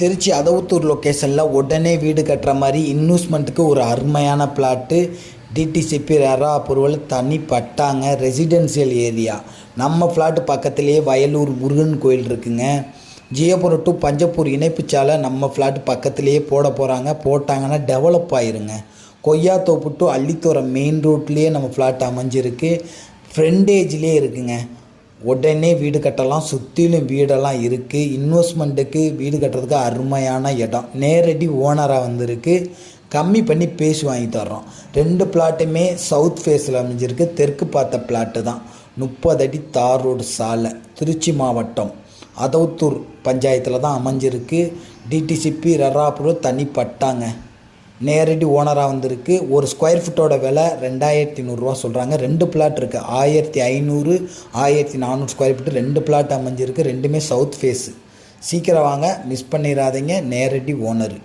திருச்சி அதவுத்தூர் லொக்கேஷனில் உடனே வீடு கட்டுற மாதிரி இன்வெஸ்ட்மெண்ட்டுக்கு ஒரு அருமையான பிளாட்டு. டிடிசிபி ரெரா அப்ரூவல் தனி பட்டாங்க. Residential area. நம்ம ஃப்ளாட்டு பக்கத்துலேயே வயலூர் முருகன் கோயில் இருக்குங்க. ஜியோபுரம் டு பஞ்சப்பூர் இணைப்புச்சாலை நம்ம ஃப்ளாட்டு பக்கத்துலேயே போட போகிறாங்க. போட்டாங்கன்னா டெவலப் ஆயிருங்க. கொய்யாத்தோப்பு டு அள்ளித்தோரை மெயின் ரோட்லேயே நம்ம ஃப்ளாட் அமைஞ்சிருக்கு. ஃப்ரண்டேஜ்லேயே இருக்குங்க. உடனே வீடு கட்டலாம். சுற்றிலும் வீடெல்லாம் இருக்குது. இன்வெஸ்ட்மெண்ட்டுக்கு வீடு கட்டுறதுக்கு அருமையான இடம். நேரடி ஓனராக வந்திருக்கு. கம்மி பண்ணி பேசி வாங்கி தர்றோம். 2 பிளாட்டுமே சவுத் ஃபேஸில் அமைஞ்சிருக்கு. தெற்கு பார்த்த பிளாட்டு தான். 30 அடி தார் ரோடு சாலை. திருச்சி மாவட்டம் அதவுத்தூர் பஞ்சாயத்தில் தான் அமைஞ்சிருக்கு. டிடிசிபி ரெரா அப்ரூவல் தனி பட்டாங்க. நேரடி ஓனராக வந்திருக்கு. ஒரு ஸ்கொயர் ஃபுட்டோட விலை 2500 சொல்கிறாங்க. 2 பிளாட் இருக்குது. 1500 1400 ஸ்கொயர் ஃபீட்டு 2 பிளாட் அமைஞ்சிருக்கு. ரெண்டுமே சவுத் ஃபேஸு. சீக்கிரம் வாங்க, மிஸ் பண்ணிடாதீங்க. நேரடி ஓனரு.